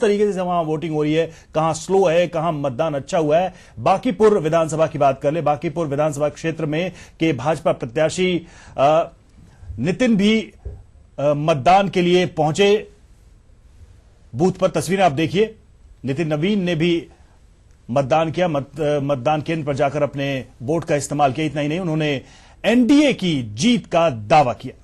तरीके से वहां वोटिंग हो रही है, कहां स्लो है, कहां मतदान अच्छा हुआ है। बांकीपुर विधानसभा की बात कर ले, बांकीपुर विधानसभा क्षेत्र में के भाजपा प्रत्याशी नितिन भी मतदान के लिए पहुंचे बूथ पर। तस्वीरें आप देखिए, नितिन नवीन ने भी मतदान किया, मतदान केंद्र पर जाकर अपने वोट का इस्तेमाल किया। इतना ही नहीं, उन्होंने एनडीए की जीत का दावा किया।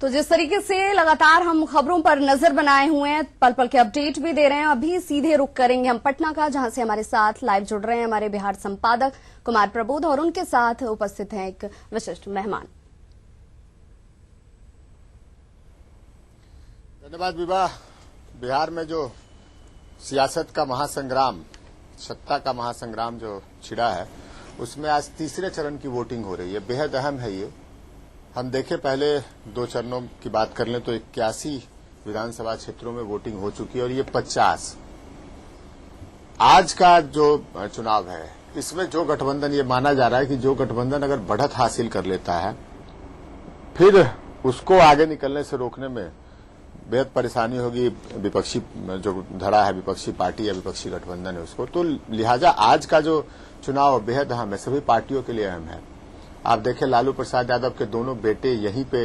तो जिस तरीके से लगातार हम खबरों पर नजर बनाए हुए हैं, पल पल के अपडेट भी दे रहे हैं, अभी सीधे रुख करेंगे हम पटना का, जहां से हमारे साथ लाइव जुड़ रहे हैं हमारे बिहार संपादक कुमार प्रबोध और उनके साथ उपस्थित हैं एक विशिष्ट मेहमान। धन्यवाद विवाह। बिहार में जो सियासत का महासंग्राम, सत्ता का महासंग्राम जो छिड़ा है, उसमें आज तीसरे चरण की वोटिंग हो रही है। बेहद अहम है ये। हम देखें, पहले 2 चरणों की बात कर लें तो 81 विधानसभा क्षेत्रों में वोटिंग हो चुकी है और ये 50। आज का जो चुनाव है, इसमें जो गठबंधन, ये माना जा रहा है कि जो गठबंधन अगर बढ़त हासिल कर लेता है, फिर उसको आगे निकलने से रोकने में बेहद परेशानी होगी। विपक्षी जो धड़ा है, विपक्षी पार्टी या विपक्षी गठबंधन है उसको, तो लिहाजा आज का जो चुनाव बेहद अहम है, सभी पार्टियों के लिए अहम है। आप देखें, लालू प्रसाद यादव के दोनों बेटे यहीं पे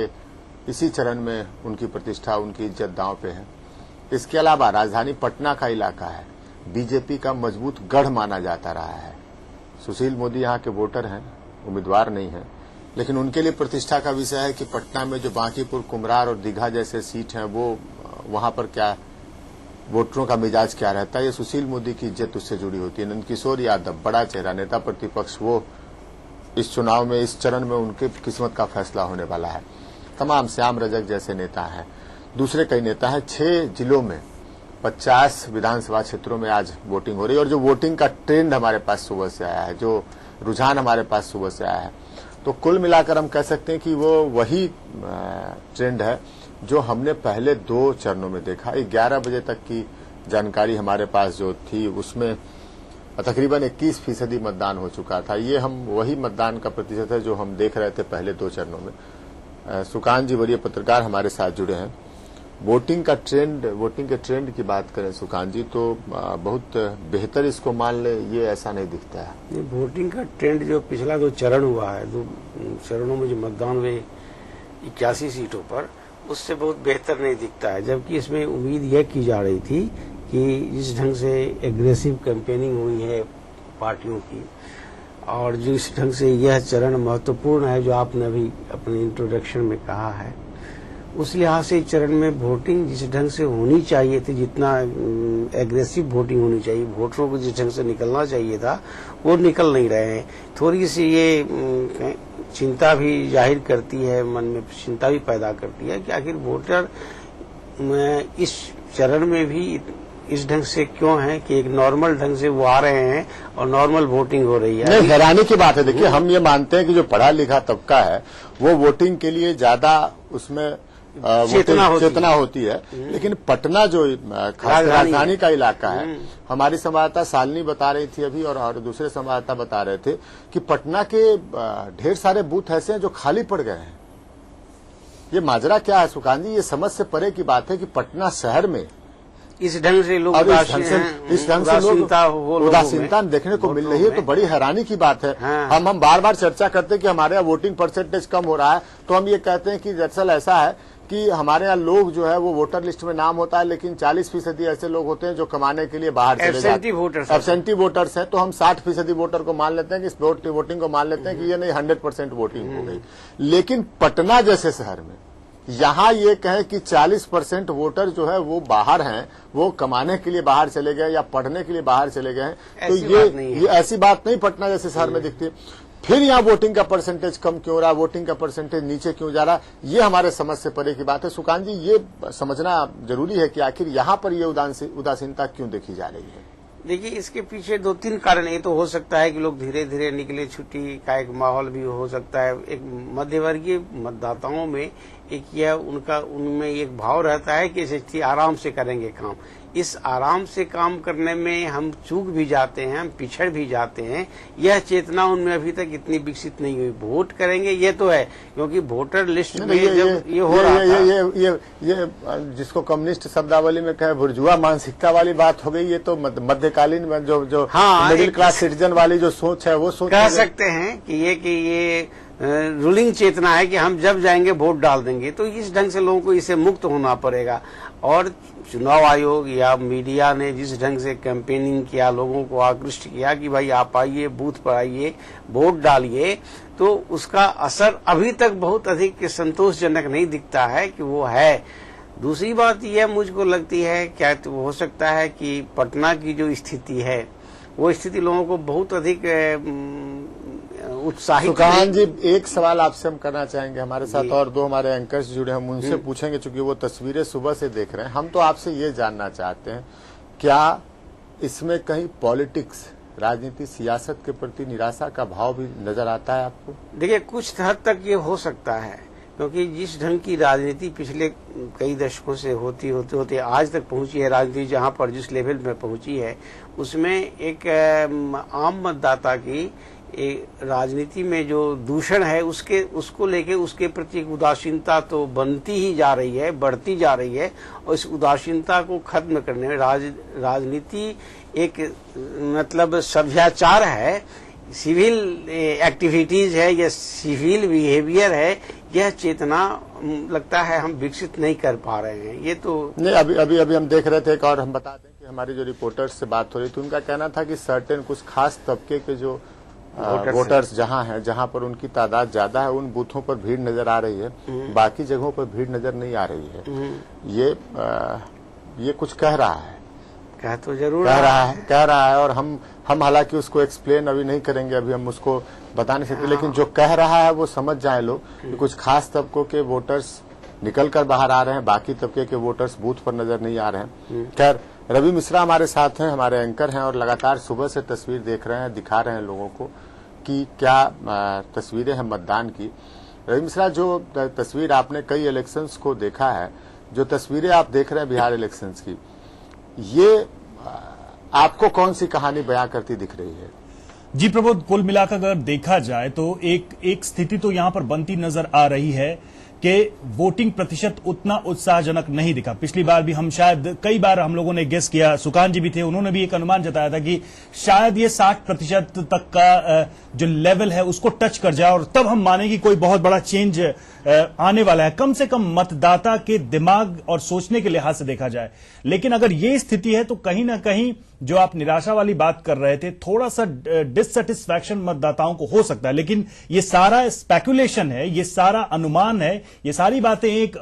इसी चरण में उनकी प्रतिष्ठा, उनकी इज्जत दांव पे है। इसके अलावा राजधानी पटना का इलाका है, बीजेपी का मजबूत गढ़ माना जाता रहा है। सुशील मोदी यहाँ के वोटर हैं, उम्मीदवार नहीं है, लेकिन उनके लिए प्रतिष्ठा का विषय है कि पटना में जो बांकीपुर, कुम्हरार और दीघा जैसे सीट हैं, वो वहां पर क्या वोटरों का मिजाज क्या रहता है, ये सुशील मोदी की इज्जत उससे जुड़ी होती है। नंदकिशोर यादव, बड़ा चेहरा, नेता प्रतिपक्ष, वो इस चुनाव में, इस चरण में उनकी किस्मत का फैसला होने वाला है। तमाम श्याम रजक जैसे नेता हैं, दूसरे कई नेता हैं। 6 जिलों में 50 विधानसभा क्षेत्रों में आज वोटिंग हो रही है। और जो वोटिंग का ट्रेंड हमारे पास सुबह से आया है, जो रुझान हमारे पास सुबह से आया है, तो कुल मिलाकर हम कह सकते हैं कि वो वही ट्रेंड है जो हमने पहले 2 चरणों में देखा। 11 बजे तक की जानकारी हमारे पास जो थी, उसमें तकरीबन 21% मतदान हो चुका था। ये हम वही मतदान का प्रतिशत है जो हम देख रहे थे पहले 2 चरणों में। सुकांत जी, वरीय पत्रकार, हमारे साथ जुड़े हैं। वोटिंग के ट्रेंड की बात करें सुकांत जी, तो बहुत बेहतर इसको मान ले, ये ऐसा नहीं दिखता है। वोटिंग का ट्रेंड जो पिछला 2 चरण हुआ है, 2 चरणों में जो मतदान हुए 81 सीटों पर, उससे बहुत बेहतर नहीं दिखता है। जबकि इसमें उम्मीद यह की जा रही थी कि जिस ढंग से एग्रेसिव कैंपेनिंग हुई है पार्टियों की, और जिस ढंग से यह चरण महत्वपूर्ण है, जो आपने अभी अपने इंट्रोडक्शन में कहा है, उस लिहाज से इस चरण में वोटिंग जिस ढंग से होनी चाहिए थी, जितना एग्रेसिव वोटिंग होनी चाहिए, वोटरों को जिस ढंग से निकलना चाहिए था, वो निकल नहीं रहे हैं। थोड़ी सी ये चिंता भी जाहिर करती है, मन में चिंता भी पैदा करती है कि आखिर वोटर इस चरण में भी इस ढंग से क्यों है कि एक नॉर्मल ढंग से वो आ रहे हैं और नॉर्मल वोटिंग हो रही है। नहीं, हैरानी की बात है। देखिए, हम ये मानते हैं कि जो पढ़ा लिखा तबका है वो वोटिंग के लिए ज्यादा उसमें चेतना होती है, लेकिन पटना जो राजधानी का इलाका है, हमारी संवाददाता शालिनी बता रही थी अभी और दूसरे संवाददाता बता रहे थे कि पटना के ढेर सारे बूथ ऐसे हैं जो खाली पड़ गए हैं। ये माजरा क्या है सुकांत जी? ये समझ से परे की बात है कि पटना शहर में इस ढंग से लोग उदासीनता देखने को मिल रही है, तो बड़ी हैरानी की बात है। हम बार बार चर्चा करते हैं कि हमारे यहाँ वोटिंग परसेंटेज कम हो रहा है, तो हम ये कहते हैं कि दरअसल ऐसा है कि हमारे यहाँ लोग जो है वो वोटर लिस्ट में नाम होता है, लेकिन 40% ऐसे लोग होते हैं जो कमाने के लिए बाहर चले जाते हैं, एब्सेंटी वोटर्स हैं। तो हम 60% वोटर को मान लेते हैं कि इस वोटिंग को मान लेते हैं कि ये नहीं 100% वोटिंग हो गई। लेकिन पटना जैसे शहर में यहाँ ये कहें कि 40% वोटर जो है वो बाहर हैं, वो कमाने के लिए बाहर चले गए या पढ़ने के लिए बाहर चले गए हैं, तो ये ऐसी बात नहीं पटना जैसे शहर में दिखती। फिर यहाँ वोटिंग का परसेंटेज कम क्यों रहा, वोटिंग का परसेंटेज नीचे क्यों जा रहा, ये हमारे समझ से परे की बात है। सुकांत जी, ये समझना जरूरी है कि आखिर यहाँ पर ये उदासीनता क्यों देखी जा रही है। देखिए, इसके पीछे 2-3 कारण। ये तो हो सकता है कि लोग धीरे धीरे निकले, छुट्टी का एक माहौल भी हो सकता है। एक मध्यवर्गीय मतदाताओं में एक यह उनमें एक भाव रहता है कि इसे आराम से करेंगे काम। इस आराम से काम करने में हम चूक भी जाते हैं, हम पिछड़ भी जाते हैं। यह चेतना उनमें अभी तक इतनी विकसित नहीं हुई। वोट करेंगे ये तो है, क्योंकि वोटर लिस्ट में जब ये हो रहा था, ये जिसको कम्युनिस्ट शब्दावली में कहे बुर्जुआ मानसिकता वाली बात हो गई। ये तो मध्यकालीन में जो मिडिल क्लास सिटीजन वाली जो सोच है वो सोच कह सकते हैं कि ये रूलिंग चेतना है कि हम जब जाएंगे वोट डाल देंगे। तो इस ढंग से लोगों को इससे मुक्त होना पड़ेगा। और चुनाव आयोग या मीडिया ने जिस ढंग से कैंपेनिंग किया, लोगों को आकृष्ट किया कि भाई आप आइए, बूथ पर आइए, वोट डालिए, तो उसका असर अभी तक बहुत अधिक संतोषजनक नहीं दिखता है कि वो है। दूसरी बात यह मुझको लगती है, क्या तो हो सकता है कि पटना की जो स्थिति है वो स्थिति लोगों को बहुत अधिक उत्साहित। सुकान जी, एक सवाल आपसे हम करना चाहेंगे। हमारे साथ और दो हमारे एंकर्स जुड़े हैं, हम उनसे पूछेंगे, चूंकि वो तस्वीरें सुबह से देख रहे हैं। हम तो आपसे ये जानना चाहते हैं, क्या इसमें कहीं पॉलिटिक्स, राजनीति, सियासत के प्रति निराशा का भाव भी नजर आता है आपको? देखिए, कुछ हद तक ये हो सकता है, क्योंकि जिस ढंग की राजनीति पिछले कई दशकों से होते आज तक पहुंची है, राजनीति जहां पर जिस लेवल में पहुंची है, उसमें एक आम मतदाता की राजनीति में जो दूषण है उसको लेके उसके प्रति एक उदासीनता तो बनती ही जा रही है, बढ़ती जा रही है। और इस उदासीनता को खत्म करने में राजनीति एक मतलब सभ्याचार है, सिविल एक्टिविटीज है या सिविल बिहेवियर है। यह चेतना लगता है हम विकसित नहीं कर पा रहे हैं। ये तो नहीं, अभी हम देख रहे थे और हम बता दें कि हमारी जो रिपोर्टर्स से बात हो रही थी, उनका कहना था कि सर्टेन कुछ खास तबके के जो वोटर्स जहां हैं, जहां पर उनकी तादाद ज्यादा है, उन बूथों पर भीड़ नजर आ रही है, बाकी जगहों पर भीड़ नजर नहीं आ रही है। ये कुछ कह रहा है, कह तो जरूर कह रहा है। और हम हालांकि उसको एक्सप्लेन अभी नहीं करेंगे, अभी हम उसको बता नहीं सकते, लेकिन जो कह रहा है वो समझ जाए लोग कि कुछ खास तबकों के वोटर्स निकल कर बाहर आ रहे हैं, बाकी तबके के वोटर्स बूथ पर नजर नहीं आ रहे हैं। खैर, रवि मिश्रा हमारे साथ हैं, हमारे एंकर हैं और लगातार सुबह से तस्वीर देख रहे हैं, दिखा रहे हैं लोगों को कि क्या तस्वीरें हैं मतदान की। रवि मिश्रा, जो तस्वीर आपने कई इलेक्शंस को देखा है, जो तस्वीरें आप देख रहे हैं बिहार इलेक्शंस की, ये आपको कौन सी कहानी बयां करती दिख रही है? जी प्रबोध, कुल मिलाकर अगर देखा जाए तो एक स्थिति तो यहां पर बनती नजर आ रही है कि वोटिंग प्रतिशत उतना उत्साहजनक नहीं दिखा। पिछली बार भी हम शायद कई बार हम लोगों ने गेस किया, सुकान जी भी थे, उन्होंने भी एक अनुमान जताया था कि शायद ये 60% तक का जो लेवल है उसको टच कर जाए और तब हम माने कि कोई बहुत बड़ा चेंज आने वाला है, कम से कम मतदाता के दिमाग और सोचने के लिहाज से देखा जाए। लेकिन अगर ये स्थिति है तो कहीं ना कहीं जो आप निराशा वाली बात कर रहे थे, थोड़ा सा डिससेटिस्फैक्शन मतदाताओं को हो सकता है। लेकिन ये सारा स्पेकुलेशन है, ये सारा अनुमान है, ये सारी बातें एक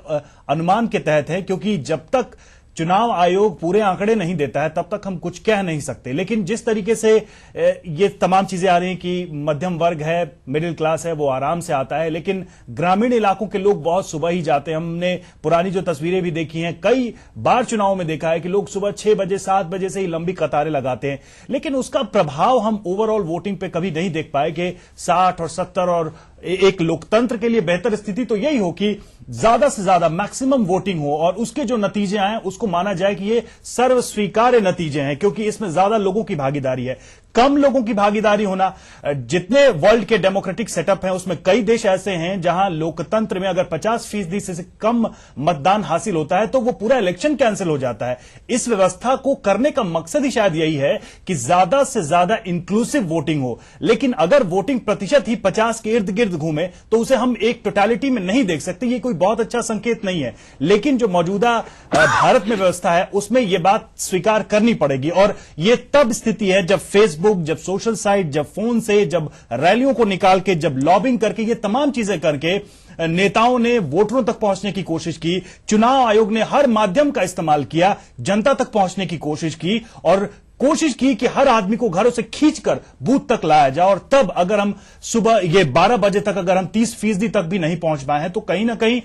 अनुमान के तहत है, क्योंकि जब तक चुनाव आयोग पूरे आंकड़े नहीं देता है तब तक हम कुछ कह नहीं सकते। लेकिन जिस तरीके से ये तमाम चीजें आ रही हैं कि मध्यम वर्ग है, मिडिल क्लास है, वो आराम से आता है, लेकिन ग्रामीण इलाकों के लोग बहुत सुबह ही जाते हैं। हमने पुरानी जो तस्वीरें भी देखी हैं, कई बार चुनाव में देखा है कि लोग सुबह 6 बजे 7 बजे से ही लंबी कतारें लगाते हैं, लेकिन उसका प्रभाव हम ओवरऑल वोटिंग पे कभी नहीं देख पाए कि 60 और 70। और एक लोकतंत्र के लिए बेहतर स्थिति तो यही हो कि ज्यादा से ज्यादा मैक्सिमम वोटिंग हो और उसके जो नतीजे आए उसको माना जाए कि ये सर्व स्वीकार्य नतीजे हैं, क्योंकि इसमें ज्यादा लोगों की भागीदारी है। कम लोगों की भागीदारी होना, जितने वर्ल्ड के डेमोक्रेटिक सेटअप हैं उसमें कई देश ऐसे हैं जहां लोकतंत्र में अगर 50% से कम मतदान हासिल होता है तो वो पूरा इलेक्शन कैंसिल हो जाता है। इस व्यवस्था को करने का मकसद ही शायद यही है कि ज्यादा से ज्यादा इंक्लूसिव वोटिंग हो। लेकिन अगर वोटिंग प्रतिशत ही 50 के इर्द गिर्द घूमे तो उसे हम एक टोटलिटी में नहीं देख सकते, ये कोई बहुत अच्छा संकेत नहीं है। लेकिन जो मौजूदा भारत में व्यवस्था है उसमें यह बात स्वीकार करनी पड़ेगी। और यह तब स्थिति है जब फेसबुक, जब सोशल साइट, जब फोन से, जब रैलियों को निकाल के, जब लॉबिंग करके, ये तमाम चीजें करके नेताओं ने वोटरों तक पहुंचने की कोशिश की। चुनाव आयोग ने हर माध्यम का इस्तेमाल किया, जनता तक पहुंचने की कोशिश की और कोशिश की कि हर आदमी को घरों से खींचकर बूथ तक लाया जाए। और तब अगर हम सुबह ये 12 बजे तक अगर हम 30% तक भी नहीं पहुंच पाए हैं तो कहीं ना कहीं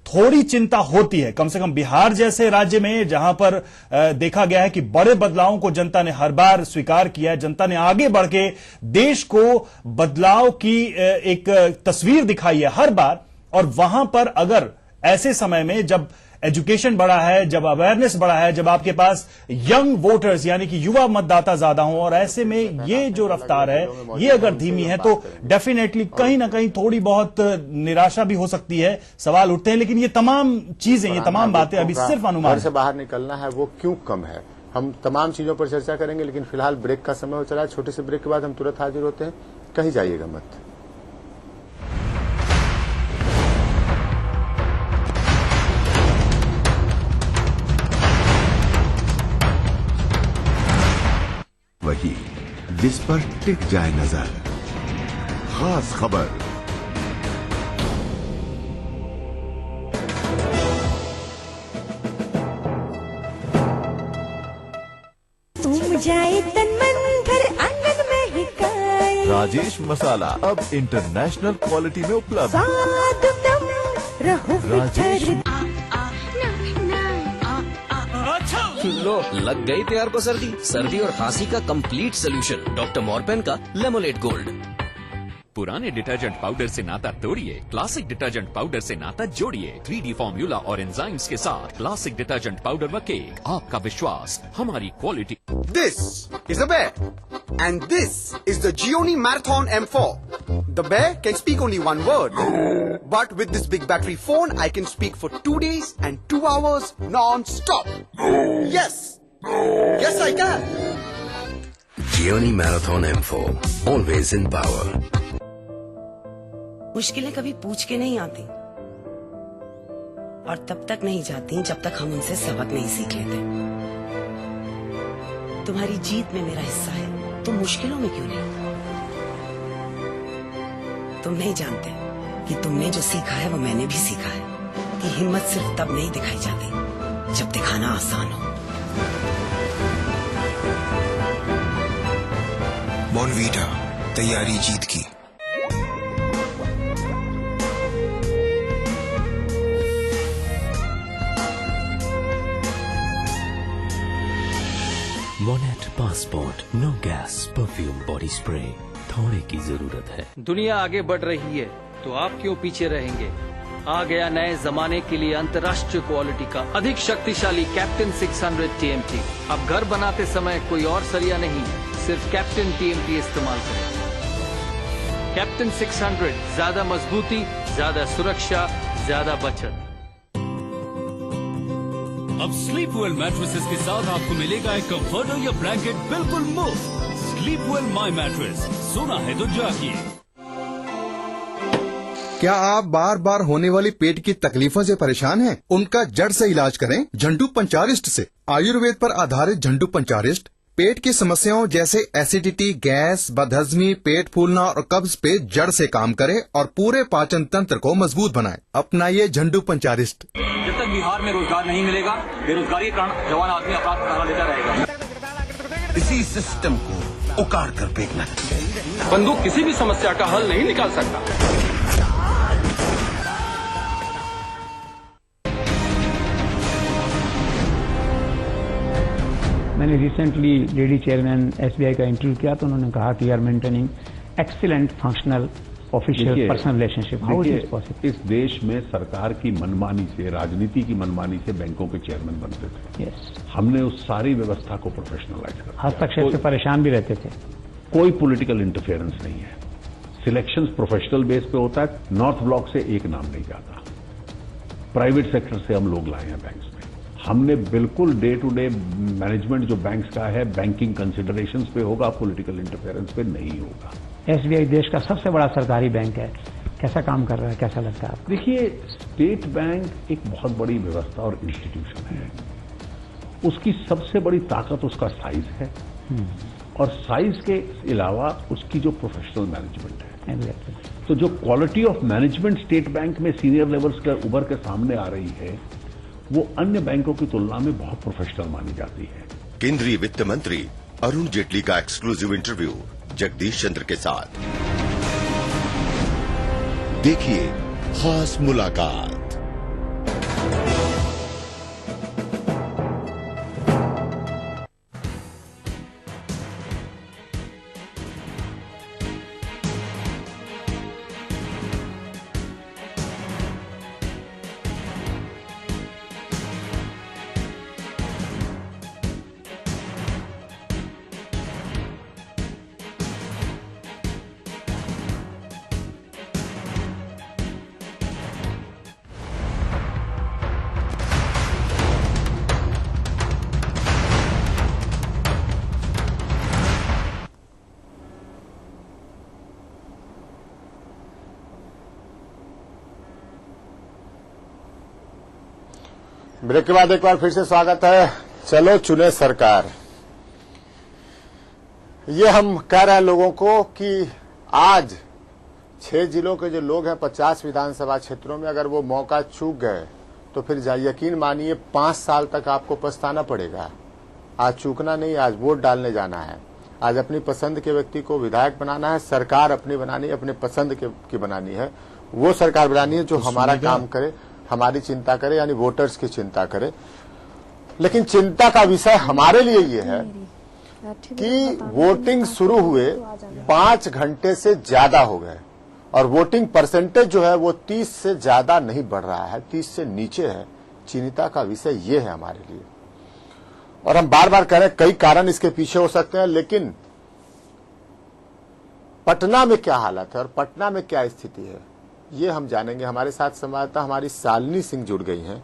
थोड़ी चिंता होती है। कम से कम बिहार जैसे राज्य में जहां पर देखा गया है कि बड़े बदलावों को जनता ने हर बार स्वीकार किया है, जनता ने आगे बढ़ के देश को बदलाव की एक तस्वीर दिखाई है हर बार। और वहां पर अगर ऐसे समय में जब एजुकेशन बढ़ा है, जब अवेयरनेस बढ़ा है, जब आपके पास यंग वोटर्स यानी कि युवा मतदाता ज्यादा हों, और ऐसे में ये जो रफ्तार है ये अगर धीमी है तो डेफिनेटली कहीं ना कहीं थोड़ी बहुत निराशा भी हो सकती है, सवाल उठते हैं। लेकिन ये तमाम चीजें, ये तमाम बातें अभी सिर्फ अनुमान से बाहर निकलना है, वो क्यों कम है, हम तमाम चीजों पर चर्चा करेंगे। लेकिन फिलहाल ब्रेक का समय हो चला है, छोटे से ब्रेक के बाद हम तुरंत हाजिर होते हैं, कहीं जाइएगा मत। वही जिस पर टिक जाए नजर, खास खबर। तुम जाए तन मन घर आंगन में हिकाए, राजेश मसाला अब इंटरनेशनल क्वालिटी में उपलब्ध। साथ तुम रहो राजेश लो, लग गई प्यार को सर्दी और खांसी का कंप्लीट सोल्यूशन, डॉक्टर मॉर्पेन का लेमोलेट गोल्ड। पुराने डिटर्जेंट पाउडर से नाता तोड़िए, क्लासिक डिटर्जेंट पाउडर से नाता जोड़िए। 3D फॉर्मूला और एंजाइम्स के साथ क्लासिक डिटर्जेंट पाउडर व केक, आपका विश्वास हमारी quality. This is a bear, and this is the Gioni Marathon M4. The bear can speak only one word, but with this big battery phone, I can speak for 2 days and 2 hours non-stop. Yes, yes I can. Gioni Marathon M4, always in power. मुश्किलें कभी पूछ के नहीं आती, और तब तक नहीं जाती जब तक हम उनसे सबक नहीं सीख लेते। तुम्हारी जीत में मेरा हिस्सा है, तुम मुश्किलों में क्यों नहीं? तुम नहीं जानते कि तुमने जो सीखा है वो मैंने भी सीखा है, कि हिम्मत सिर्फ तब नहीं दिखाई जाती जब दिखाना आसान हो। बॉर्नवीटा, तैयारी जीत की। Monet passport, no gas perfume body spray, थोड़े की जरूरत है। दुनिया आगे बढ़ रही है तो आप क्यों पीछे रहेंगे? आ गया नए जमाने के लिए अंतर्राष्ट्रीय क्वालिटी का अधिक शक्तिशाली कैप्टन 600 TMT। अब घर बनाते समय कोई और सरिया नहीं, सिर्फ कैप्टन TMT इस्तेमाल करें। कैप्टन 600, ज्यादा मजबूती, ज्यादा सुरक्षा, ज्यादा बचत। अब स्लीपवेल मैट्रेसेस के साथ आपको मिलेगा एक कंफर्टर या ब्लैंकेट बिल्कुल मुफ्त। स्लीपवेल माई मैट्रेस, सोना है तो जागिए। क्या आप बार बार होने वाली पेट की तकलीफों से परेशान हैं? उनका जड़ से इलाज करें झंडू पंचारिस्ट से। आयुर्वेद पर आधारित झंडू पंचारिस्ट पेट की समस्याओं जैसे एसिडिटी, गैस, बदहजमी, पेट फूलना और कब्ज पे जड़ से काम करे और पूरे पाचन तंत्र को मजबूत बनाए। अपनाइए झंडू पंचारिस्ट। जब तक बिहार में रोजगार नहीं मिलेगा, बेरोजगारी के कारण जवान आदमी अपराध का सहारा लेता रहेगा। इसी सिस्टम को उखाड़ कर फेंकना। बंदूक किसी भी समस्या का हल नहीं निकाल सकता। मैंने रिसेंटली लेडी चेयरमैन SBI का इंटरव्यू किया तो उन्होंने कहा कि are maintaining excellent functional official personal relationship. How is it possible? इस देश में सरकार की मनमानी से, राजनीति की मनमानी से बैंकों के चेयरमैन बनते थे। हमने उस सारी व्यवस्था को प्रोफेशनलाइज कर दिया। हस्तक्षेप से परेशान भी रहते थे। कोई पॉलिटिकल इंटरफेरेंस नहीं है। सिलेक्शंस प्रोफेशनल बेस पे होता है। नॉर्थ ब्लॉक से एक नाम नहीं जाता। प्राइवेट सेक्टर से हम लोग लाए हैं बैंक्स में। हमने बिल्कुल डे टू डे मैनेजमेंट जो बैंक्स का है बैंकिंग कंसिडरेशंस पे होगा, पॉलिटिकल इंटरफेरेंस पे नहीं होगा। SBI देश का सबसे बड़ा सरकारी बैंक है, कैसा काम कर रहा है, कैसा लगता है आपको? देखिए, स्टेट बैंक एक बहुत बड़ी व्यवस्था और इंस्टीट्यूशन है। उसकी सबसे बड़ी ताकत उसका साइज है और साइज के अलावा उसकी जो प्रोफेशनल मैनेजमेंट है। तो जो quality of management state bank में सीनियर लेवल्स के उभर के सामने आ रही है वो अन्य बैंकों की तुलना में बहुत प्रोफेशनल मानी जाती है। केंद्रीय वित्त मंत्री अरुण जेटली का एक्सक्लूसिव इंटरव्यू जगदीश चंद्र के साथ। देखिए खास मुलाकात। ब्रेक के बाद एक बार फिर से स्वागत है। चलो चुने सरकार, ये हम कह रहे हैं लोगों को कि आज 6 जिलों के जो लोग हैं 50 विधानसभा क्षेत्रों में, अगर वो मौका चूक गए तो फिर यकीन मानिए 5 साल तक आपको पछताना पड़ेगा। आज चूकना नहीं, आज वोट डालने जाना है, आज अपनी पसंद के व्यक्ति को विधायक बनाना है। सरकार अपनी बनानी है, अपने पसंद की बनानी है, वो सरकार बनानी है जो हमारा काम करे, हमारी चिंता करे, यानी वोटर्स की चिंता करे। लेकिन चिंता का विषय हमारे लिए ये है कि वोटिंग शुरू हुए 5 घंटे से ज्यादा हो गए और वोटिंग परसेंटेज जो है वो 30 से ज्यादा नहीं बढ़ रहा है, 30 से नीचे है। चिंता का विषय ये है हमारे लिए, और हम बार बार कह रहे हैं कई कारण इसके पीछे हो सकते हैं, लेकिन पटना में क्या हालत है और पटना में क्या स्थिति है ये हम जानेंगे। हमारे साथ संवाददाता हमारी शालिनी सिंह जुड़ गई हैं।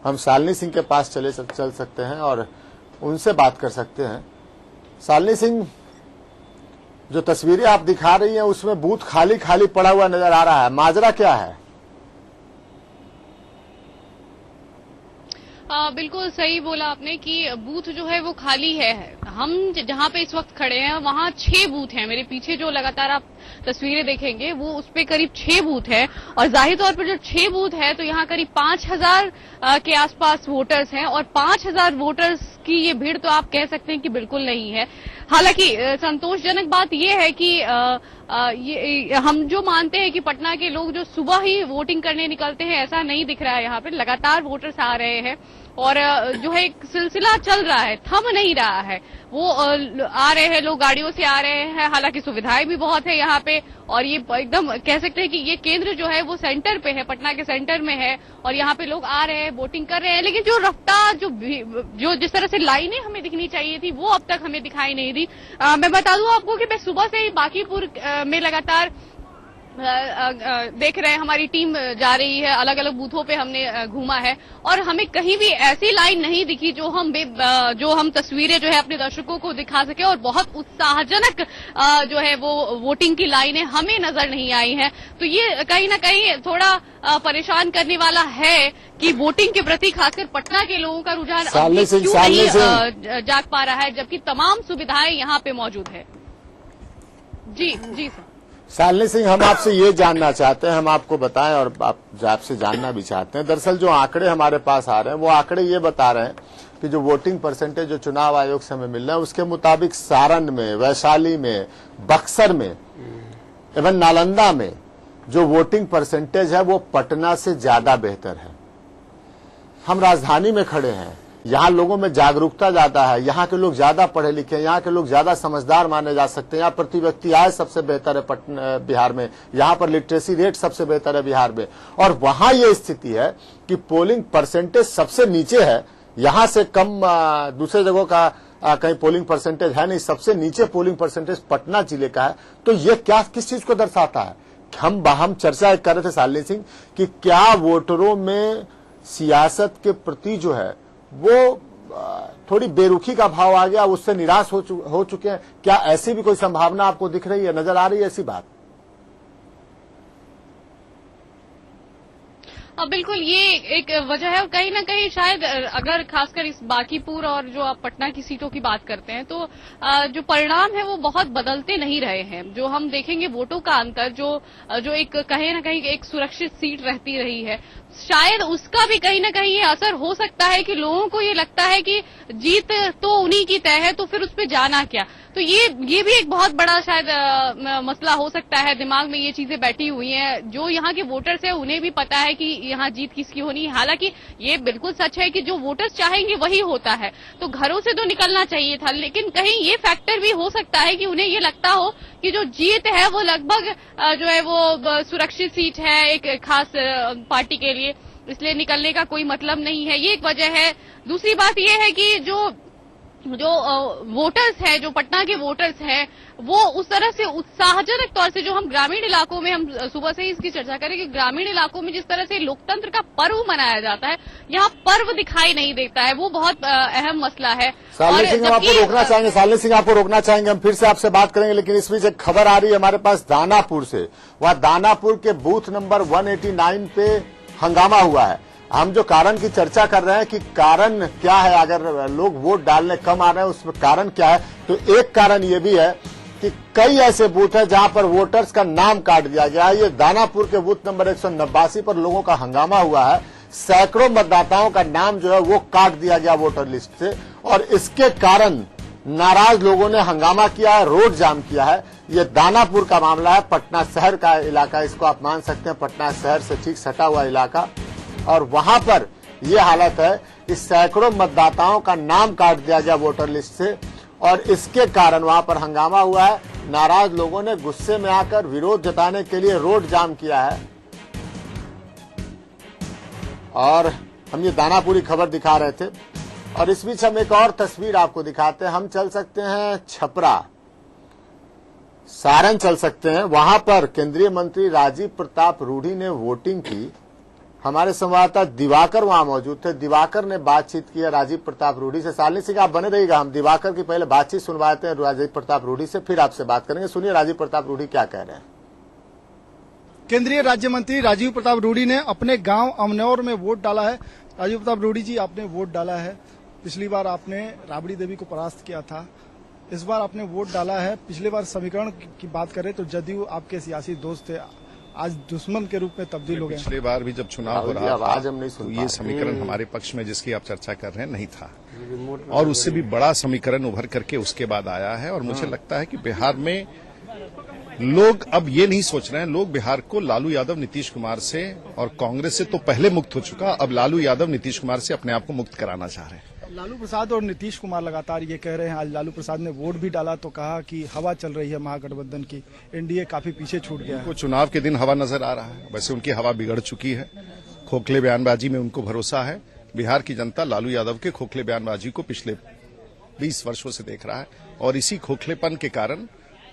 हम शालिनी सिंह के पास चल सकते हैं और उनसे बात कर सकते हैं। शालिनी सिंह, जो तस्वीरें आप दिखा रही हैं उसमें बूथ खाली खाली पड़ा हुआ नजर आ रहा है, माजरा क्या है? बिल्कुल सही बोला आपने कि बूथ जो है वो खाली है। हम जहां पे इस वक्त खड़े हैं वहां 6 बूथ हैं। मेरे पीछे जो लगातार आप तस्वीरें देखेंगे वो उस पे करीब 6 बूथ है, और जाहिर तौर पर जो 6 बूथ है तो यहाँ करीब 5000 के आसपास वोटर्स हैं, और 5000 वोटर्स की ये भीड़ तो आप कह सकते हैं कि बिल्कुल नहीं है। हालांकि संतोषजनक बात ये है कि ये हम जो मानते हैं कि पटना के लोग जो सुबह ही वोटिंग करने निकलते हैं, ऐसा नहीं दिख रहा है। यहाँ पे लगातार वोटर्स आ रहे हैं और जो है एक सिलसिला चल रहा है, थम नहीं रहा है। वो आ रहे हैं, लोग गाड़ियों से आ रहे हैं। हालांकि सुविधाएं भी बहुत है यहाँ पे, और ये एकदम कह सकते हैं कि ये केंद्र जो है वो सेंटर पे है, पटना के सेंटर में है, और यहाँ पे लोग आ रहे हैं, वोटिंग कर रहे हैं। लेकिन जो रफ्तार, जो जिस तरह से लाइनें हमें दिखनी चाहिए थी वो अब तक हमें दिखाई नहीं दी। मैं बता दूं आपको कि मैं सुबह से ही बांकीपुर में लगातार देख रहे हैं, हमारी टीम जा रही है, अलग अलग बूथों पे हमने घूमा है, और हमें कहीं भी ऐसी लाइन नहीं दिखी जो हम तस्वीरें जो है अपने दर्शकों को दिखा सके। और बहुत उत्साहजनक जो है वो वोटिंग की लाइनें हमें नजर नहीं आई हैं। तो ये कहीं ना कहीं थोड़ा परेशान करने वाला है कि वोटिंग के प्रति खासकर पटना के लोगों का रुझान क्यों नहीं जाग पा रहा है, जबकि तमाम सुविधाएं यहाँ पे मौजूद है। जी सर। शालिनी सिंह, हम आपसे ये जानना चाहते हैं, हम आपको बताएं और आपसे जानना भी चाहते हैं। दरअसल जो आंकड़े हमारे पास आ रहे हैं वो आंकड़े ये बता रहे हैं कि जो वोटिंग परसेंटेज जो चुनाव आयोग से हमें मिल रहा है उसके मुताबिक सारण में, वैशाली में, बक्सर में एवं नालंदा में जो वोटिंग परसेंटेज है वो पटना से ज्यादा बेहतर है। हम राजधानी में खड़े हैं, यहाँ लोगों में जागरूकता ज्यादा है, यहाँ के लोग ज्यादा पढ़े लिखे हैं, यहाँ के लोग ज्यादा समझदार माने जा सकते हैं। यहाँ प्रति व्यक्ति आय सबसे बेहतर है बिहार में, यहाँ पर लिटरेसी रेट सबसे बेहतर है बिहार में, और वहां ये स्थिति है कि पोलिंग परसेंटेज सबसे नीचे है। यहाँ से कम दूसरे जगहों का कहीं पोलिंग परसेंटेज है नहीं, सबसे नीचे पोलिंग परसेंटेज पटना जिले का है। तो ये किस चीज को दर्शाता है? हम चर्चा कर रहे थे शालिनी सिंह कि क्या वोटरों में सियासत के प्रति जो है वो थोड़ी बेरुखी का भाव आ गया, उससे निराश हो चुके हैं। क्या ऐसी भी कोई संभावना आपको दिख रही है, नजर आ रही है ऐसी बात? बिल्कुल, ये एक वजह है, और कहीं ना कहीं शायद अगर खासकर इस बांकीपुर और जो आप पटना की सीटों की बात करते हैं तो जो परिणाम है वो बहुत बदलते नहीं रहे हैं। जो हम देखेंगे वोटों का अंतर, जो एक कहीं ना कहीं एक सुरक्षित सीट रहती रही है, शायद उसका भी कहीं ना कहीं ये असर हो सकता है कि लोगों को ये लगता है कि जीत तो उन्हीं की तय है, तो फिर उस पर जाना क्या। तो ये भी एक बहुत बड़ा शायद मसला हो सकता है, दिमाग में ये चीजें बैठी हुई हैं। जो यहाँ के वोटर्स हैं उन्हें भी पता है कि यहाँ जीत किसकी होनी है। हालांकि ये बिल्कुल सच है कि जो वोटर्स चाहेंगे वही होता है, तो घरों से तो निकलना चाहिए था, लेकिन कहीं ये फैक्टर भी हो सकता है कि उन्हें ये लगता हो कि जो जीत है वो लगभग जो है वो सुरक्षित सीट है एक खास पार्टी के लिए, इसलिए निकलने का कोई मतलब नहीं है। ये एक वजह है। दूसरी बात ये है कि जो वोटर्स है, जो पटना के वोटर्स हैं, वो उस तरह से उत्साहजनक तौर से, जो हम ग्रामीण इलाकों में, हम सुबह से ही इसकी चर्चा करें कि ग्रामीण इलाकों में जिस तरह से लोकतंत्र का पर्व मनाया जाता है, यहाँ पर्व दिखाई नहीं देता है। वो बहुत अहम मसला है। शालिनी सिंह, हम आपको रोकना चाहेंगे, शालिनी सिंह आपको रोकना चाहेंगे, हम फिर से आपसे बात करेंगे, लेकिन इस बीच एक खबर आ रही है हमारे पास दानापुर से। वह दानापुर के बूथ नंबर 189 पे हंगामा हुआ है। हम जो कारण की चर्चा कर रहे हैं कि कारण क्या है, अगर लोग वोट डालने कम आ रहे हैं उसमें कारण क्या है, तो एक कारण ये भी है कि कई ऐसे बूथ है जहां पर वोटर्स का नाम काट दिया गया है। ये दानापुर के बूथ नंबर 189 पर लोगों का हंगामा हुआ है। सैकड़ों मतदाताओं का नाम जो है वो काट दिया गया वोटर लिस्ट से, और इसके कारण नाराज लोगों ने हंगामा किया है, रोड जाम किया है। ये दानापुर का मामला है, पटना शहर का इलाका, इसको आप मान सकते हैं, पटना शहर से ठीक सटा हुआ इलाका। और वहां पर ये हालत है कि सैकड़ों मतदाताओं का नाम काट दिया गया वोटर लिस्ट से, और इसके कारण वहां पर हंगामा हुआ है। नाराज लोगों ने गुस्से में आकर विरोध जताने के लिए रोड जाम किया है। और हम ये दानापुरी खबर दिखा रहे थे, और इस बीच हम एक और तस्वीर आपको दिखाते हैं। हम चल सकते हैं छपरा, सारण चल सकते हैं, वहां पर केंद्रीय मंत्री राजीव प्रताप रूडी ने वोटिंग की। हमारे संवाददाता दिवाकर वहां मौजूद थे। दिवाकर ने बातचीत की है राजीव प्रताप रूडी से। शालिनी सिंह आप बने रहिएगा, हम दिवाकर की पहले बातचीत सुनवाते हैं राजीव प्रताप रूडी से, फिर आपसे बात करेंगे। सुनिए राजीव प्रताप रूडी क्या कह रहे हैं। केंद्रीय राज्य मंत्री राजीव प्रताप रूडी ने अपने गांव अमनौर में वोट डाला है। राजीव प्रताप रूडी जी, आपने वोट डाला है, पिछली बार आपने राबड़ी देवी को परास्त किया था, इस बार आपने वोट डाला है। पिछले बार समीकरण की बात करें तो जदयू आपके सियासी दोस्त थे, आज दुश्मन के रूप में तब्दील हो गए। पिछले बार भी जब चुनाव हो रहा था तो ये समीकरण हमारे पक्ष में जिसकी आप चर्चा कर रहे हैं नहीं था, और उससे भी बड़ा समीकरण उभर करके उसके बाद आया है। और मुझे लगता है कि बिहार में लोग अब ये नहीं सोच रहे हैं, लोग बिहार को लालू यादव नीतीश कुमार से और कांग्रेस से तो पहले मुक्त हो चुका, अब लालू यादव नीतीश कुमार से अपने आप को मुक्त कराना चाह रहे हैं। लालू प्रसाद और नीतीश कुमार लगातार ये कह रहे हैं, आज लालू प्रसाद ने वोट भी डाला तो कहा कि हवा चल रही है महागठबंधन की, एनडीए काफी पीछे छूट गया है। उनको चुनाव के दिन हवा नजर आ रहा है, वैसे उनकी हवा बिगड़ चुकी है। खोखले बयानबाजी में उनको भरोसा है। बिहार की जनता लालू यादव के खोखले बयानबाजी को पिछले 20 वर्षों से देख रहा है, और इसी खोखलेपन के कारण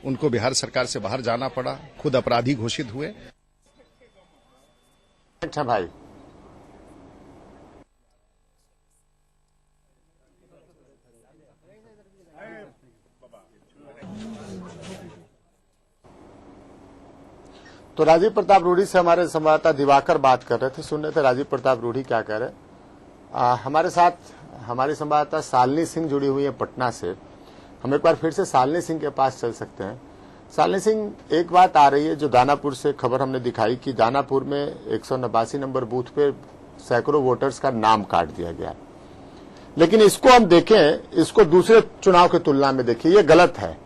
उनको बिहार सरकार से बाहर जाना पड़ा, खुद अपराधी घोषित हुए। अच्छा भाई, तो राजीव प्रताप रूडी से हमारे संवाददाता दिवाकर बात कर रहे थे, सुन रहे थे राजीव प्रताप रूडी क्या कह रहे। हमारे साथ हमारी संवाददाता शालिनी सिंह जुड़ी हुई है पटना से। हम एक बार फिर से शालिनी सिंह के पास चल सकते हैं। शालिनी सिंह, एक बात आ रही है जो दानापुर से खबर हमने दिखाई कि दानापुर में 189 नंबर बूथ पे सैकड़ों वोटर्स का नाम काट दिया गया, लेकिन इसको हम देखें, इसको दूसरे चुनाव की तुलना में देखिए, ये गलत है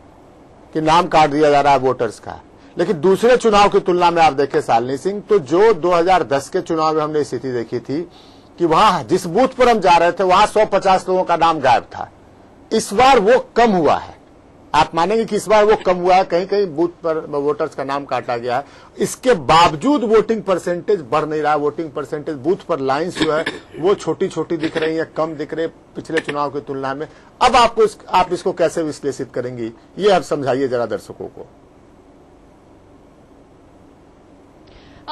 कि नाम काट दिया जा रहा है वोटर्स का। लेकिन दूसरे चुनाव की तुलना में आप देखें शालिनी सिंह, तो जो 2010 के चुनाव में हमने स्थिति देखी थी कि वहां जिस बूथ पर हम जा रहे थे वहां 150 लोगों का नाम गायब था। इस बार वो कम हुआ है, आप मानेंगे कि इस बार वो कम हुआ है, कहीं कहीं बूथ पर वोटर्स का नाम काटा गया है। इसके बावजूद वोटिंग परसेंटेज बढ़ नहीं रहा। वोटिंग परसेंटेज बूथ पर लाइन्स जो है वो छोटी छोटी दिख रही है, कम दिख रही है पिछले चुनाव की तुलना में। अब आप इसको कैसे विश्लेषित करेंगी, ये आप समझाइए जरा दर्शकों को।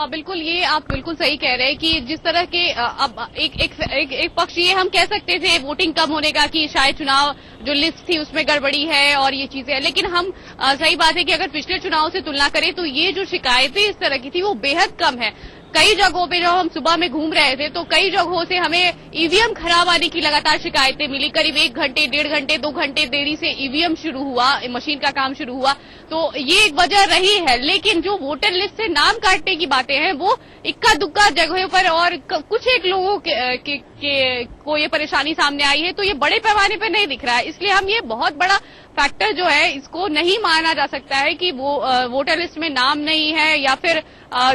बिल्कुल, ये आप बिल्कुल सही कह रहे हैं कि जिस तरह के अब एक पक्ष ये हम कह सकते थे वोटिंग कम होने का कि शायद चुनाव जो लिस्ट थी उसमें गड़बड़ी है और ये चीजें, लेकिन हम सही बात है कि अगर पिछले चुनाव से तुलना करें तो ये जो शिकायतें इस तरह की थी वो बेहद कम है। कई जगहों पे जब हम सुबह में घूम रहे थे तो कई जगहों से हमें ईवीएम खराब आने की लगातार शिकायतें मिली। करीब 1 घंटे, 1.5 घंटे, 2 घंटे देरी से ईवीएम शुरू हुआ, मशीन का काम शुरू हुआ, तो ये एक वजह रही है। लेकिन जो वोटर लिस्ट से नाम काटने की बातें हैं वो इक्का दुक्का जगहों पर और कुछ एक लोगों को ये परेशानी सामने आई है, तो ये बड़े पैमाने पर नहीं दिख रहा है। इसलिए हम ये बहुत बड़ा फैक्टर जो है इसको नहीं माना जा सकता है कि वो वोटर लिस्ट में नाम नहीं है या फिर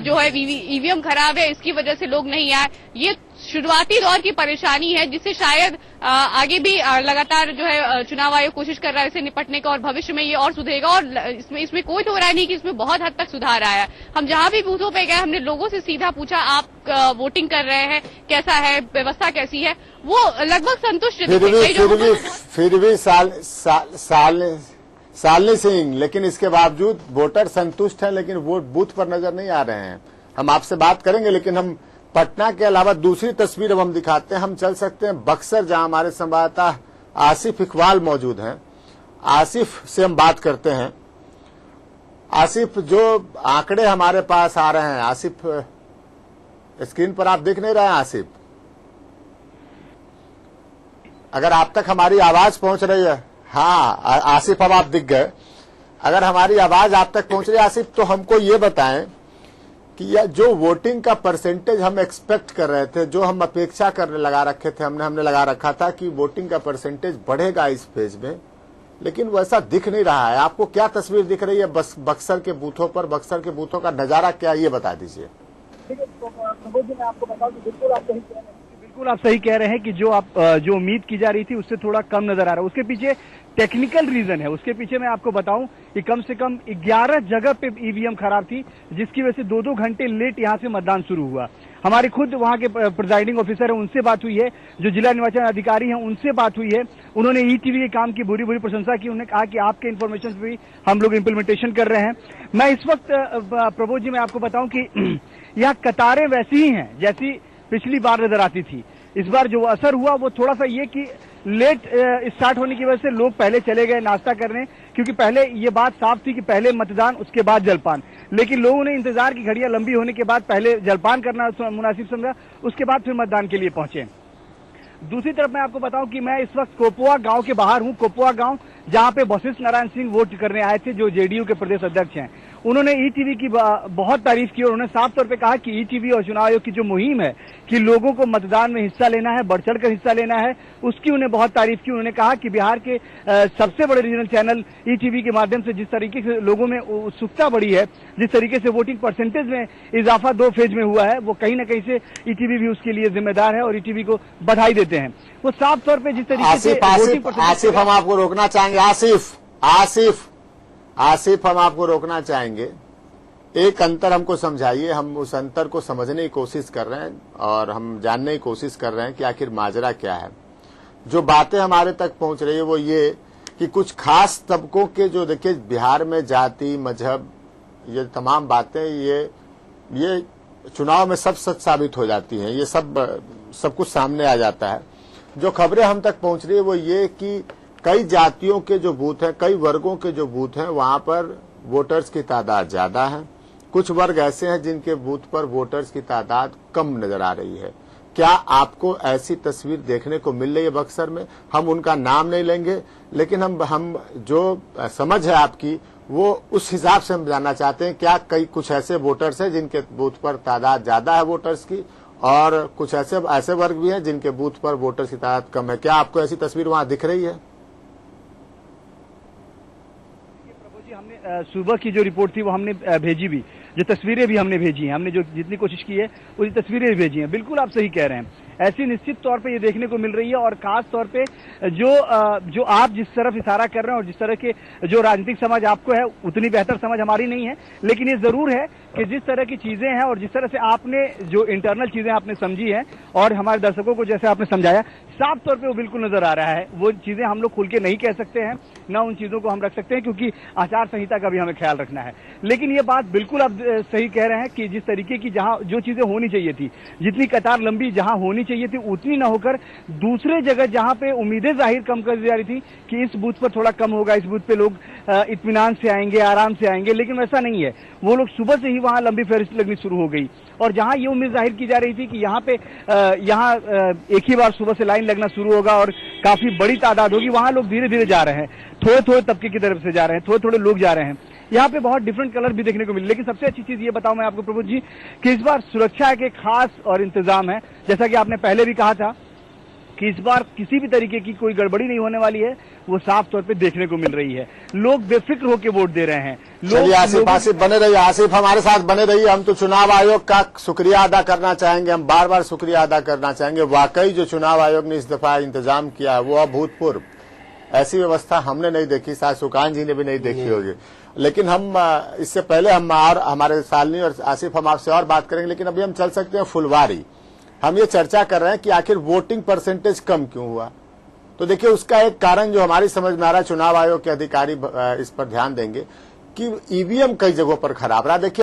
जो है ईवीएम खराब है इसकी वजह से लोग नहीं आए। ये शुरुआती दौर की परेशानी है जिससे शायद आगे भी लगातार जो है चुनाव आयोग कोशिश कर रहा है इससे निपटने का, और भविष्य में ये और सुधरेगा। और इसमें कोई दो राय नहीं कि इसमें बहुत हद तक सुधार आया है। हम जहां भी बूथों पे गए हमने लोगों से सीधा पूछा आप वोटिंग कर रहे हैं, कैसा है, व्यवस्था कैसी है, वो लगभग संतुष्ट थे। फिर भी शालिनी सिंह, लेकिन इसके बावजूद वोटर संतुष्ट हैं, लेकिन वोट बूथ पर नजर नहीं आ रहे हैं। हम आपसे बात करेंगे, लेकिन हम पटना के अलावा दूसरी तस्वीर अब हम दिखाते हैं। हम चल सकते हैं बक्सर, जहां हमारे संवाददाता आसिफ इकबाल मौजूद हैं। आसिफ से हम बात करते हैं। आसिफ, जो आंकड़े हमारे पास आ रहे हैं, आसिफ स्क्रीन पर आप देख नहीं रहे हैं आसिफ? अगर आप तक हमारी आवाज पहुंच रही है, हाँ आसिफ अब आप दिख गए, अगर हमारी आवाज आप तक पहुंच रही है आसिफ, तो हमको ये बताएं कि यह जो वोटिंग का परसेंटेज हम एक्सपेक्ट कर रहे थे, जो हम अपेक्षा करने लगा रखे थे, हमने लगा रखा था कि वोटिंग का परसेंटेज बढ़ेगा इस फेज में, लेकिन वैसा दिख नहीं रहा है। आपको क्या तस्वीर दिख रही है बक्सर के बूथों पर? बक्सर के बूथों का नजारा क्या, ये बता दीजिए। मैं आपको बताऊं कि बिल्कुल आप सही कह रहे हैं कि जो उम्मीद की जा रही थी उससे थोड़ा कम नजर आ रहा है। उसके पीछे टेक्निकल रीजन है। उसके पीछे मैं आपको बताऊं कि कम से कम 11 जगह पे ईवीएम खराब थी, जिसकी वजह से 2-2 घंटे लेट यहां से मतदान शुरू हुआ। हमारी खुद वहां के प्रिजाइडिंग ऑफिसर है, उनसे बात हुई है, जो जिला निर्वाचन अधिकारी हैं उनसे बात हुई है। उन्होंने ईटीवी के काम की बुरी प्रशंसा की। उन्होंने कहा कि आपके इन्फॉर्मेशन भी हम लोग इम्प्लीमेंटेशन कर रहे हैं। मैं इस वक्त प्रबोध जी मैं आपको बताऊं कि यहाँ कतारें वैसी ही हैं जैसी पिछली बार नजर आती थी। इस बार जो असर हुआ वो थोड़ा सा ये कि लेट स्टार्ट होने की वजह से लोग पहले चले गए नाश्ता करने, क्योंकि पहले ये बात साफ थी कि पहले मतदान उसके बाद जलपान, लेकिन लोगों ने इंतजार की घड़ियां लंबी होने के बाद पहले जलपान करना मुनासिब समझा, उसके बाद फिर मतदान के लिए पहुंचे। दूसरी तरफ मैं आपको बताऊं कि मैं इस वक्त कोपुआ गांव के बाहर हूं। कोपुआ गांव जहां पे वशिष्ठ नारायण सिंह वोट करने आए थे, जो जेडीयू के प्रदेश अध्यक्ष हैं। उन्होंने ईटीवी की बहुत तारीफ की और उन्होंने साफ तौर पे कहा कि ईटीवी और चुनाव आयोग की जो मुहिम है कि लोगों को मतदान में हिस्सा लेना है, बढ़ चढ़ कर हिस्सा लेना है, उसकी उन्हें बहुत तारीफ की। उन्होंने कहा कि बिहार के सबसे बड़े रीजनल चैनल ईटीवी के माध्यम से जिस तरीके से लोगों में उत्सुकता बढ़ी है, जिस तरीके से वोटिंग परसेंटेज में इजाफा 2 फेज में हुआ है, वो कहीं न कहीं से ईटीवी भी उसके लिए जिम्मेदार है और ईटीवी को बधाई देते हैं। वो साफ तौर पर जिस तरीके से आसिफ हम आपको रोकना चाहेंगे। आसिफ हम आपको रोकना चाहेंगे। एक अंतर हमको समझाइए, हम उस अंतर को समझने की कोशिश कर रहे हैं और हम जानने की कोशिश कर रहे हैं कि आखिर माजरा क्या है। जो बातें हमारे तक पहुंच रही है वो ये कि कुछ खास तबकों के जो देखिए बिहार में जाति, मजहब, ये तमाम बातें ये चुनाव में सब सच साबित हो जाती हैं। ये सब कुछ सामने आ जाता है। जो खबरें हम तक पहुंच रही है वो ये कि कई जातियों के जो बूथ हैं, कई वर्गों के जो बूथ हैं, वहां पर वोटर्स की तादाद ज्यादा है। कुछ वर्ग ऐसे हैं जिनके बूथ पर वोटर्स की तादाद कम नजर आ रही है। क्या आपको ऐसी तस्वीर देखने को मिल रही है बक्सर में? हम उनका नाम नहीं लेंगे, लेकिन हम जो समझ है आपकी वो उस हिसाब से हम जानना चाहते हैं। क्या कुछ ऐसे वोटर्स हैं जिनके बूथ पर तादाद ज्यादा है वोटर्स की, और कुछ ऐसे वर्ग भी हैं जिनके बूथ पर वोटर्स की तादाद कम है? क्या आपको ऐसी तस्वीर वहां दिख रही है? हमने सुबह की जो रिपोर्ट थी वो हमने भेजी भी, जो तस्वीरें भी हमने भेजी हैं, हमने जो जितनी कोशिश की है वो तस्वीरें भी भेजी हैं। बिल्कुल आप सही कह रहे हैं, ऐसी निश्चित तौर पे ये देखने को मिल रही है। और खास तौर पे जो आप जिस तरफ इशारा कर रहे हैं और जिस तरह के जो राजनीतिक समझ आपको है, उतनी बेहतर समझ हमारी नहीं है, लेकिन ये जरूर है कि जिस तरह की चीजें हैं और जिस तरह से आपने जो इंटरनल चीजें आपने समझी हैं और हमारे दर्शकों को जैसे आपने समझाया, साफ तौर पे वो बिल्कुल नजर आ रहा है। वो चीजें हम लोग खुल के नहीं कह सकते हैं, ना उन चीजों को हम रख सकते हैं, क्योंकि आचार संहिता का भी हमें ख्याल रखना है। लेकिन ये बात बिल्कुल आप सही कह रहे हैं कि जिस तरीके की जहां जो चीजें होनी चाहिए थी, जितनी कतार लंबी जहां होनी चाहिए थी, उतनी ना होकर दूसरे जगह जहां पे उम्मीदें जाहिर कम कर दी जा रही थी कि इस बूथ पर थोड़ा कम होगा, इस बूथ पे लोग इत्मीनान से आएंगे, आराम से आएंगे, लेकिन वैसा नहीं है। वो लोग सुबह से ही वहां लंबी फहरिस्त लगनी शुरू हो गई। और जहां ये उम्मीद जाहिर की जा रही थी कि यहाँ पे एक ही बार सुबह से लाइन लगना शुरू होगा और काफी बड़ी तादाद होगी, वहां लोग धीरे धीरे जा रहे हैं, थोड़े थोड़े तबके की तरफ से जा रहे हैं, थोड़े थोड़े लोग जा रहे हैं। यहाँ पे बहुत डिफरेंट कलर भी देखने को मिले। लेकिन सबसे अच्छी चीज ये बताऊं मैं आपको प्रबोध जी कि इस बार सुरक्षा के खास और इंतजाम है। जैसा कि आपने पहले भी कहा था कि इस बार किसी भी तरीके की कोई गड़बड़ी नहीं होने वाली है, वो साफ तौर पे देखने को मिल रही है। लोग बेफिक्र होकर वोट दे रहे हैं। आसिफ बने रहिए, आसिफ हमारे साथ बने रहिए। हम तो चुनाव आयोग का शुक्रिया अदा करना चाहेंगे, हम बार बार शुक्रिया अदा करना चाहेंगे। वाकई जो चुनाव आयोग ने इस दफा इंतजाम किया है वो अभूतपूर्व, ऐसी व्यवस्था हमने नहीं देखी, शायद सुकान जी ने भी नहीं देखी होगी। लेकिन हम इससे पहले हम और हमारे सालनी और आसिफ हम आपसे और बात करेंगे, लेकिन अभी हम चल सकते हैं फुलवारी। हम ये चर्चा कर रहे हैं कि आखिर वोटिंग परसेंटेज कम क्यों हुआ। तो देखिए उसका एक कारण जो हमारी समझ में आ रहा है, चुनाव आयोग के अधिकारी इस पर ध्यान देंगे कि ईवीएम कई जगहों पर खराब रहा। देखिए